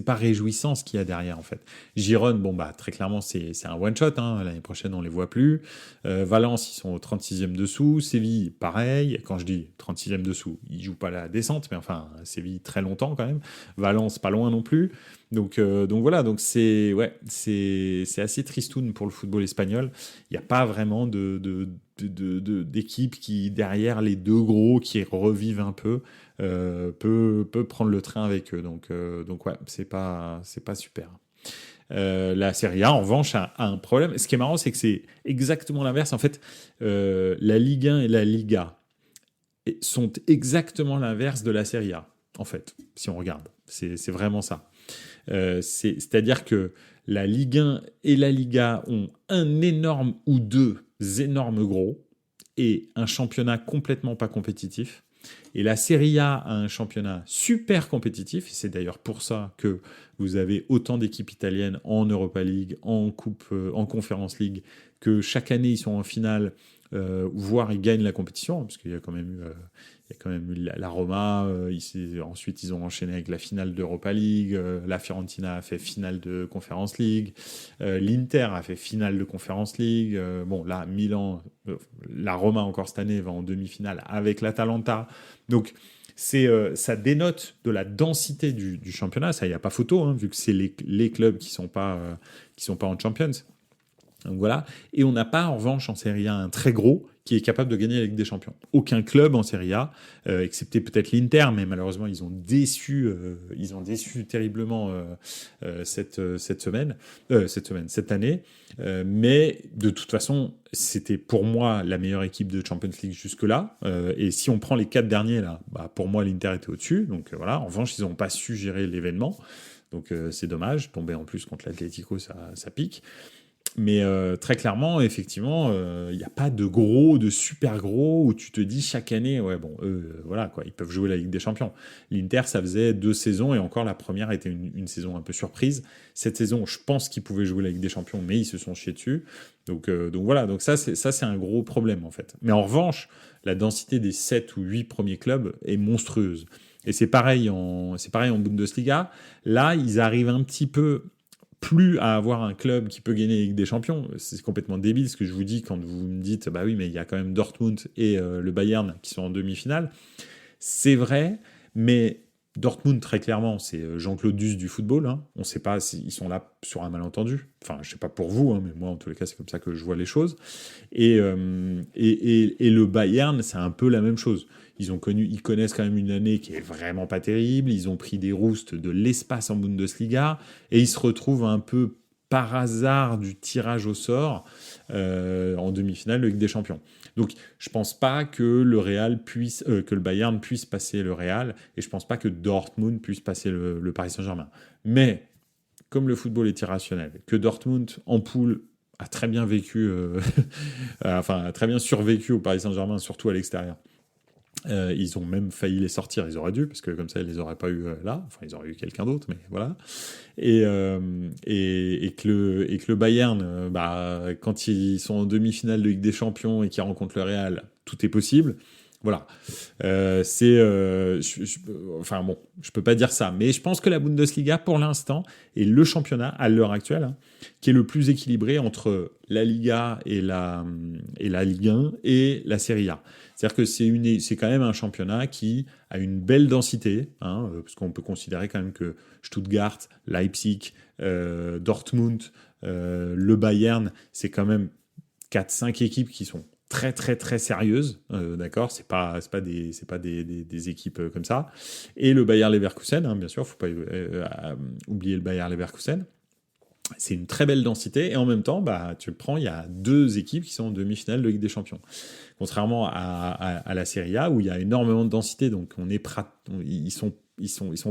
réjouissant ce qu'il y a derrière en fait. Girone, très clairement c'est un one shot, hein, l'année prochaine on les voit plus. Valence, ils sont au 36e dessous. Séville, pareil. Quand je dis 36e dessous, ils jouent pas la descente, mais enfin Séville très longtemps quand même. Valence pas loin non plus. Donc voilà, donc c'est assez tristoun pour le football espagnol. Il n'y a pas vraiment d'équipe qui, derrière les deux gros, qui revivent un peu, peut prendre le train avec eux. Donc ouais, c'est pas super. La Serie A, en revanche, a un problème. Ce qui est marrant, c'est que c'est exactement l'inverse. En fait, la Ligue 1 et la Liga sont exactement l'inverse de la Serie A, en fait, si on regarde. C'est vraiment ça. C'est-à-dire que la Ligue 1 et la Liga ont un énorme ou deux énormes gros et un championnat complètement pas compétitif. Et la Serie A a un championnat super compétitif. C'est d'ailleurs pour ça que vous avez autant d'équipes italiennes en Europa League, en Conference League, que chaque année ils sont en finale, voire ils gagnent la compétition, parce qu'il y a quand même eu la Roma, ensuite ils ont enchaîné avec la finale d'Europa League, la Fiorentina a fait finale de Conference League, l'Inter a fait finale de Conference League, là Milan, la Roma encore cette année va en demi-finale avec l'Atalanta, donc ça dénote de la densité du championnat, ça il n'y a pas photo, hein, vu que c'est les clubs qui sont pas en Champions. Donc voilà. Et on n'a pas, en revanche, en Serie A, un très gros qui est capable de gagner la Ligue des Champions. Aucun club en Serie A, excepté peut-être l'Inter, mais malheureusement, ils ont déçu terriblement cette année. Mais de toute façon, c'était pour moi la meilleure équipe de Champions League jusque-là. Et si on prend les 4 derniers, là, pour moi, l'Inter était au-dessus. Donc voilà. En revanche, ils n'ont pas su gérer l'événement. Donc c'est dommage. Tomber en plus contre l'Atlético, ça pique. Mais très clairement, effectivement, il n'y a pas de super gros, où tu te dis chaque année, voilà, quoi, ils peuvent jouer la Ligue des Champions. L'Inter, ça faisait 2 saisons, et encore la première était une saison un peu surprise. Cette saison, je pense qu'ils pouvaient jouer la Ligue des Champions, mais ils se sont chiés dessus. Donc voilà, donc ça c'est un gros problème en fait. Mais en revanche, la densité des 7 ou 8 premiers clubs est monstrueuse. Et c'est pareil en Bundesliga. Là, ils arrivent un petit peu plus à avoir un club qui peut gagner la Ligue des Champions. C'est complètement débile ce que je vous dis quand vous me dites bah oui, mais il y a quand même Dortmund et le Bayern qui sont en demi-finale. C'est vrai, mais Dortmund, très clairement, c'est Jean-Claude Duss du football. Hein. On ne sait pas s'ils sont là sur un malentendu. Enfin, je ne sais pas pour vous, hein, mais moi, en tous les cas, c'est comme ça que je vois les choses. Et le Bayern, c'est un peu la même chose. Ils connaissent quand même une année qui est vraiment pas terrible. Ils ont pris des roustes de l'espace en Bundesliga et ils se retrouvent un peu par hasard du tirage au sort en demi-finale de Ligue des Champions. Donc, je pense pas que le Bayern puisse passer le Real, et je pense pas que Dortmund puisse passer le Paris Saint-Germain. Mais comme le football est irrationnel, que Dortmund en poule a très bien vécu, a très bien survécu au Paris Saint-Germain, surtout à l'extérieur. Ils ont même failli les sortir, ils auraient dû, parce que comme ça, ils les auraient pas eu là. Enfin, ils auraient eu quelqu'un d'autre, mais voilà. Et que le Bayern, quand ils sont en demi-finale de Ligue des Champions et qu'ils rencontrent le Real, tout est possible. Voilà. Enfin bon, je peux pas dire ça, mais je pense que la Bundesliga, pour l'instant, est le championnat, à l'heure actuelle, hein, qui est le plus équilibré entre la Liga et la Ligue 1 et la Serie A. C'est-à-dire que c'est quand même un championnat qui a une belle densité, hein, parce qu'on peut considérer quand même que Stuttgart, Leipzig, Dortmund, le Bayern, c'est quand même 4-5 équipes qui sont très très très sérieuses, d'accord, c'est pas des équipes comme ça. Et le Bayer Leverkusen, hein, bien sûr, faut pas oublier le Bayer Leverkusen. C'est une très belle densité et en même temps, tu le prends, il y a 2 équipes qui sont en demi-finale de Ligue des Champions. Contrairement à la Serie A où il y a énormément de densité, donc ils sont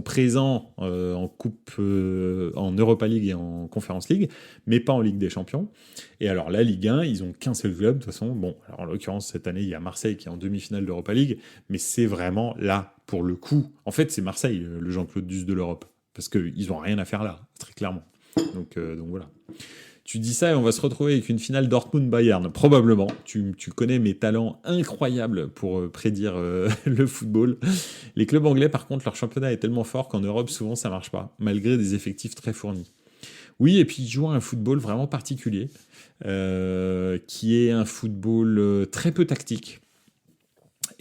présents en coupe, en Europa League et en Conference League, mais pas en Ligue des Champions. Et alors la Ligue 1, ils ont qu'un seul club de toute façon. Bon, alors en l'occurrence cette année il y a Marseille qui est en demi-finale d'Europa League, mais c'est vraiment là pour le coup. En fait, c'est Marseille le Jean-Claude Duss de l'Europe parce qu'ils ont rien à faire là, très clairement. Donc voilà. Tu dis ça et on va se retrouver avec une finale Dortmund-Bayern, probablement. Tu connais mes talents incroyables pour prédire le football. Les clubs anglais, par contre, leur championnat est tellement fort qu'en Europe, souvent, ça marche pas, malgré des effectifs très fournis. Oui, et puis ils jouent un football vraiment particulier, qui est un football très peu tactique.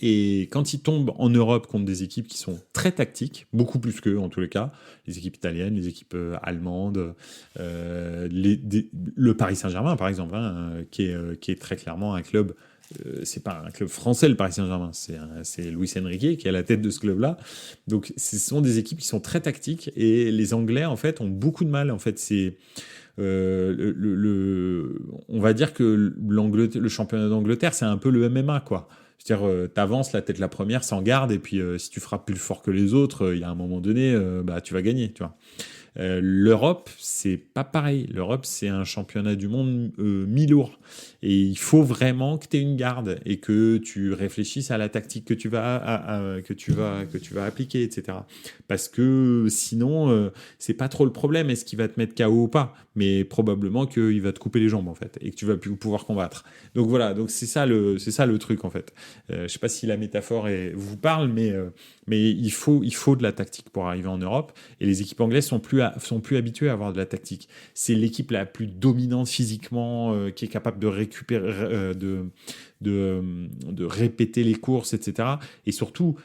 Et quand ils tombent en Europe contre des équipes qui sont très tactiques, beaucoup plus qu'eux en tous les cas, les équipes italiennes, les équipes allemandes, le Paris Saint-Germain par exemple, hein, qui est très clairement un club, c'est pas un club français le Paris Saint-Germain, c'est Luis Enrique qui est à la tête de ce club-là. Donc ce sont des équipes qui sont très tactiques et les Anglais en fait ont beaucoup de mal. En fait, c'est on va dire que le championnat d'Angleterre, c'est un peu le MMA, quoi. C'est-à-dire, t'avances la tête la première sans garde, et puis si tu frappes plus fort que les autres, il y a un moment donné, tu vas gagner, tu vois. L'Europe, c'est pas pareil. L'Europe, c'est un championnat du monde mi-lourd. Et il faut vraiment que tu aies une garde et que tu réfléchisses à la tactique que tu vas, que tu vas appliquer, etc. Parce que sinon, c'est pas trop le problème. Est-ce qu'il va te mettre KO ou pas? Mais probablement qu'il va te couper les jambes, en fait, et que tu vas plus pouvoir combattre. Donc voilà, donc c'est ça le truc, en fait. Je sais pas si la métaphore vous parle, mais il faut de la tactique pour arriver en Europe. Et les équipes anglaises sont plus habituées à avoir de la tactique. C'est l'équipe la plus dominante physiquement, qui est capable de récupérer, de répéter les courses, etc. Et surtout,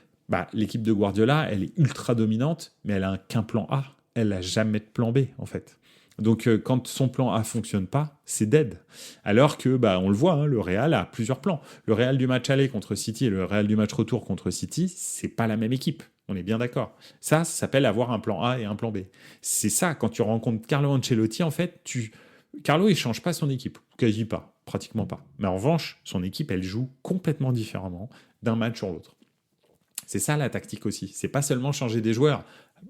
l'équipe de Guardiola, elle est ultra dominante, mais elle a qu'un plan A. Elle n'a jamais de plan B, en fait. Donc, quand son plan A fonctionne pas, c'est dead. Alors que, on le voit, hein, le Real a plusieurs plans. Le Real du match aller contre City et le Real du match retour contre City, c'est pas la même équipe. On est bien d'accord. Ça s'appelle avoir un plan A et un plan B. C'est ça, quand tu rencontres Carlo Ancelotti, en fait, Carlo, il change pas son équipe. Quasi pas. Pratiquement pas. Mais en revanche, son équipe, elle joue complètement différemment d'un match sur l'autre. C'est ça la tactique aussi. C'est pas seulement changer des joueurs.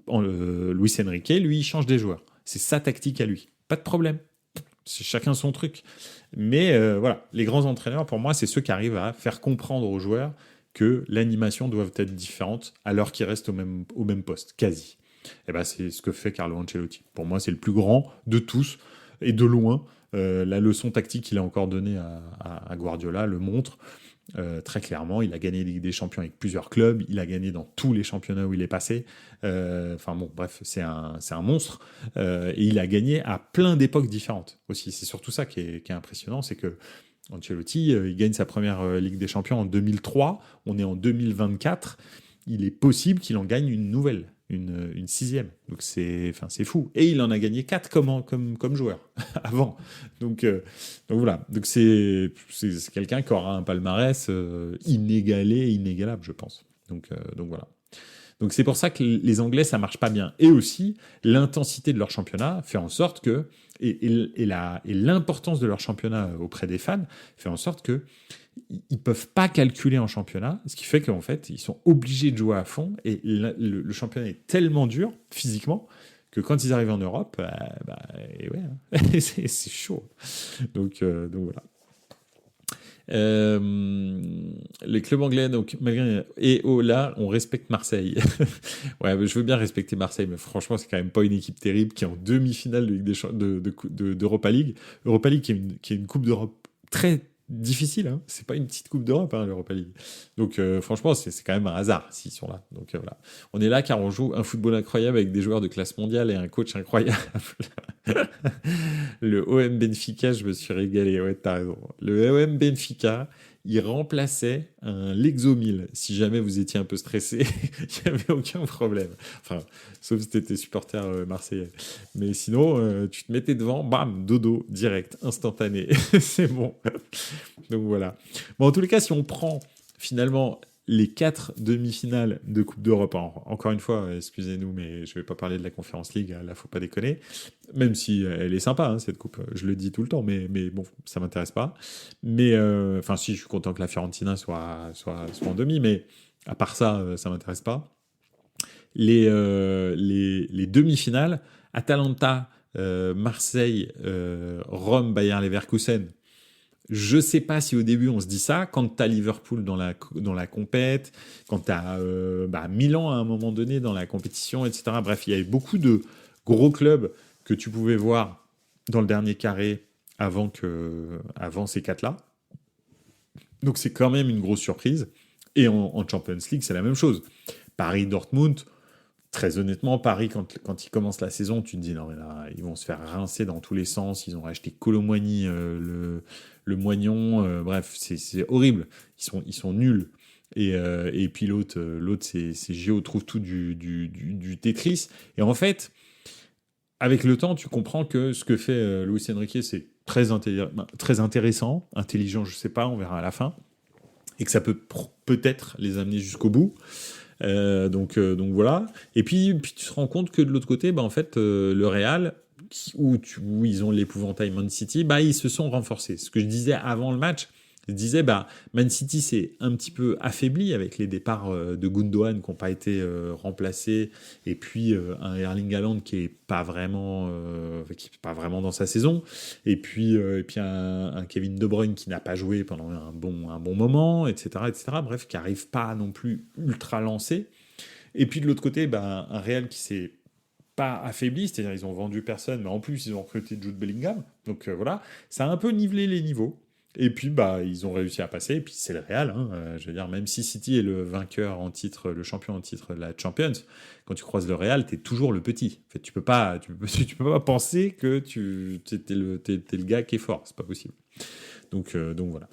Luis Enrique, lui, il change des joueurs. C'est sa tactique à lui. Pas de problème. C'est chacun son truc. Mais voilà, les grands entraîneurs, pour moi, c'est ceux qui arrivent à faire comprendre aux joueurs que l'animation doit être différente alors qu'ils restent au même poste, quasi. Et c'est ce que fait Carlo Ancelotti. Pour moi, c'est le plus grand de tous et de loin. La leçon tactique qu'il a encore donnée à Guardiola le montre. Très clairement, il a gagné la Ligue des Champions avec plusieurs clubs, il a gagné dans tous les championnats où il est passé. Bref, c'est un monstre. Et il a gagné à plein d'époques différentes aussi. C'est surtout ça qui est impressionnant, c'est que Ancelotti, il gagne sa première Ligue des Champions en 2003, on est en 2024, il est possible qu'il en gagne une nouvelle. Une sixième. Donc c'est fou. Et il en a gagné 4 comme joueur avant. Donc voilà. Donc c'est quelqu'un qui aura un palmarès inégalé, inégalable, je pense. Donc voilà. Donc c'est pour ça que les Anglais, ça marche pas bien. Et aussi, l'intensité de leur championnat fait en sorte que, et l'importance de leur championnat auprès des fans fait en sorte que ils peuvent pas calculer en championnat, ce qui fait qu'en fait, ils sont obligés de jouer à fond, et le championnat est tellement dur, physiquement, que quand ils arrivent en Europe, et ouais, c'est chaud. Donc voilà. Les clubs anglais, donc, malgré, et oh là, on respecte Marseille. Ouais, mais je veux bien respecter Marseille, mais franchement, c'est quand même pas une équipe terrible qui est en demi-finale de Ligue d'Europa League. Europa League qui est une coupe d'Europe très difficile, hein. C'est pas une petite coupe d'Europe, hein, l'Europa League. Donc, franchement, c'est quand même un hasard s'ils sont là. Donc, voilà. On est là car on joue un football incroyable avec des joueurs de classe mondiale et un coach incroyable. Le OM Benfica, je me suis régalé. Ouais, t'as raison. Le OM Benfica, il remplaçait un Lexomil. Si jamais vous étiez un peu stressé, il n'y avait aucun problème. Enfin, sauf si t'étais supporter marseillais. Mais sinon, tu te mettais devant, bam, dodo, direct, instantané. C'est bon. Donc voilà. Bon, en tous les cas, si on prend finalement les 4 demi-finales de Coupe d'Europe, encore une fois, excusez-nous, mais je ne vais pas parler de la Conference League, là, faut pas déconner, même si elle est sympa, hein, cette coupe, je le dis tout le temps, mais bon, ça m'intéresse pas. Mais, enfin, si, je suis content que la Fiorentina soit en demi, mais à part ça, ça m'intéresse pas. Les demi-finales, Atalanta, Marseille, Rome, Bayer Leverkusen. Je sais pas si au début on se dit ça, quand t'as Liverpool dans la compète, quand t'as Milan à un moment donné dans la compétition, etc. Bref, il y avait beaucoup de gros clubs que tu pouvais voir dans le dernier carré avant ces 4-là. Donc c'est quand même une grosse surprise. Et en Champions League, c'est la même chose. Paris-Dortmund, très honnêtement, Paris, quand ils commencent la saison, tu te dis, non, mais là, ils vont se faire rincer dans tous les sens. Ils ont racheté Kolo Muani, le Moignon. Bref, c'est horrible. Ils sont nuls. Et puis l'autre c'est Gio trouve tout du Tetris. Et en fait, avec le temps, tu comprends que ce que fait Luis Enrique, c'est très intéressant. Intelligent, je sais pas, on verra à la fin. Et que ça peut peut-être les amener jusqu'au bout. Donc voilà. Et puis tu te rends compte que de l'autre côté, en fait, le Real, où ils ont l'épouvantail Man City, ils se sont renforcés. Ce que je disais avant le match, je disais, Man City s'est un petit peu affaibli avec les départs de Gundogan qui n'ont pas été remplacés, et puis un Erling Haaland qui est pas vraiment dans sa saison, et puis un Kevin De Bruyne qui n'a pas joué pendant un bon moment, etc., etc. Bref, qui n'arrive pas non plus ultra lancé. Et puis de l'autre côté, un Real qui s'est pas affaibli, c'est-à-dire ils ont vendu personne, mais en plus ils ont recruté Jude Bellingham. Donc voilà, ça a un peu nivelé les niveaux. Et puis ils ont réussi à passer. Et puis c'est le Real, hein. Je veux dire, même si City est le vainqueur en titre, le champion en titre de la Champions, quand tu croises le Real, t'es toujours le petit. En fait, tu peux pas penser que t'es le gars qui est fort. C'est pas possible. Donc voilà.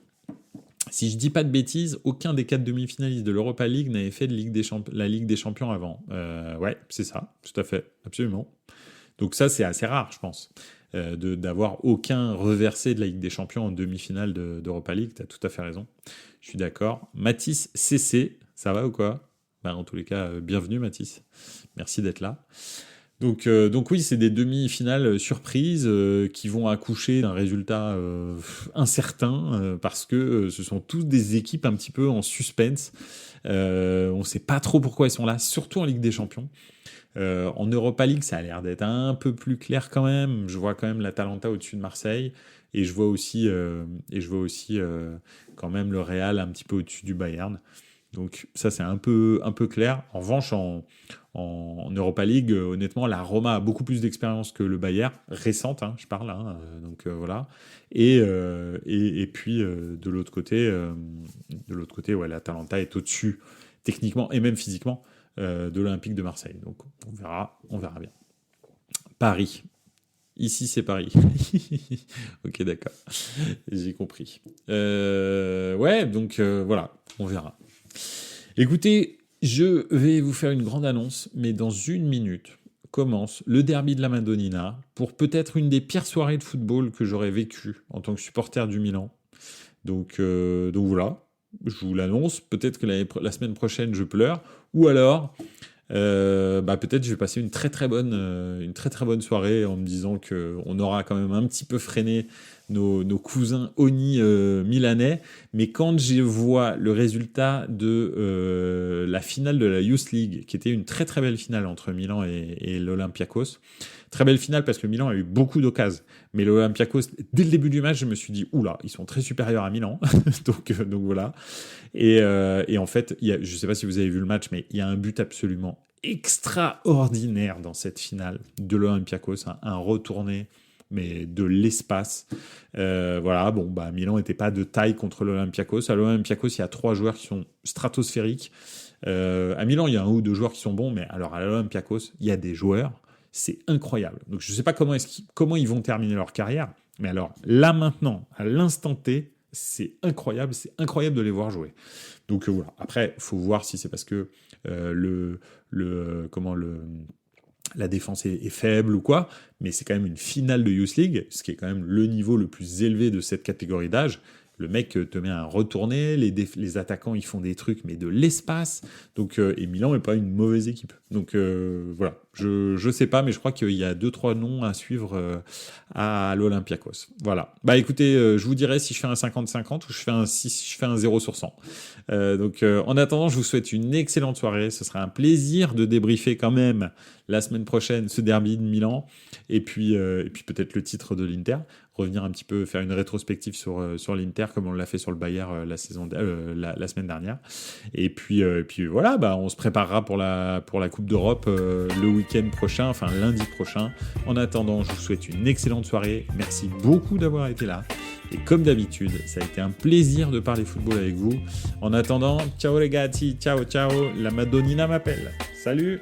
Si je dis pas de bêtises, aucun des 4 demi-finalistes de l'Europa League n'avait fait de la Ligue des Champions avant. Ouais, c'est ça, tout à fait, absolument. Donc ça, c'est assez rare, je pense, d'avoir aucun reversé de la Ligue des Champions en demi-finale d'Europa League. Tu as tout à fait raison. Je suis d'accord. Mathis CC, ça va ou quoi ? En tous les cas, bienvenue Mathis. Merci d'être là. Donc oui, c'est des demi-finales surprises qui vont accoucher d'un résultat incertain parce que ce sont tous des équipes un petit peu en suspense. On ne sait pas trop pourquoi elles sont là, surtout en Ligue des Champions. En Europa League, ça a l'air d'être un peu plus clair quand même. Je vois quand même l'Atalanta au-dessus de Marseille et je vois aussi quand même le Real un petit peu au-dessus du Bayern. Donc ça, c'est un peu clair. En revanche, en Europa League, honnêtement, la Roma a beaucoup plus d'expérience que le Bayern, récente, hein, je parle. Hein, donc voilà. Et puis de l'autre côté, ouais, l'Atalanta est au-dessus techniquement et même physiquement de l'Olympique de Marseille. Donc on verra bien. Paris. Ici, c'est Paris. Ok, d'accord. J'ai compris. Ouais, donc voilà, on verra. Écoutez, je vais vous faire une grande annonce, mais dans 1 minute commence le derby de la Madonnina pour peut-être une des pires soirées de football que j'aurais vécues en tant que supporter du Milan. Donc voilà, je vous l'annonce. Peut-être que la semaine prochaine, je pleure. Ou alors, peut-être je vais passer une très très bonne soirée en me disant qu'on aura quand même un petit peu freiné nos cousins Oni milanais. Mais quand je vois le résultat de la finale de la Youth League, qui était une très très belle finale entre Milan et l'Olympiakos, très belle finale parce que Milan a eu beaucoup d'occasions. Mais l'Olympiakos, dès le début du match, je me suis dit, oula, ils sont très supérieurs à Milan. donc voilà. Et en fait, je ne sais pas si vous avez vu le match, mais il y a un but absolument extraordinaire dans cette finale de l'Olympiakos, un retourné, mais de l'espace. Voilà, bon, bah, Milan n'était pas de taille contre l'Olympiakos. À l'Olympiakos, il y a 3 joueurs qui sont stratosphériques. À Milan, il y a 1 ou 2 joueurs qui sont bons, mais alors à l'Olympiakos, il y a des joueurs. C'est incroyable. Donc je ne sais pas comment ils vont terminer leur carrière, mais alors là maintenant, à l'instant T, c'est incroyable de les voir jouer. Donc voilà. Après, il faut voir si c'est parce que la défense est faible ou quoi, mais c'est quand même une finale de Youth League, ce qui est quand même le niveau le plus élevé de cette catégorie d'âge. Le mec te met un retourné, les attaquants ils font des trucs, mais de l'espace. Donc, et Milan n'est pas une mauvaise équipe. Donc voilà, je sais pas, mais je crois qu'il y a 2-3 noms à suivre à l'Olympiakos. Voilà. Bah écoutez, je vous dirai si je fais un 50-50 ou si je fais un 0 sur 100. Donc en attendant, je vous souhaite une excellente soirée. Ce sera un plaisir de débriefer quand même la semaine prochaine ce derby de Milan et puis peut-être le titre de l'Inter. Revenir un petit peu, faire une rétrospective sur l'Inter comme on l'a fait sur le Bayern la semaine dernière. Et puis voilà, bah, on se préparera pour la Coupe d'Europe le week-end prochain, enfin lundi prochain. En attendant, je vous souhaite une excellente soirée. Merci beaucoup d'avoir été là. Et comme d'habitude, ça a été un plaisir de parler football avec vous. En attendant, ciao les gars, ciao, la Madonnina m'appelle. Salut!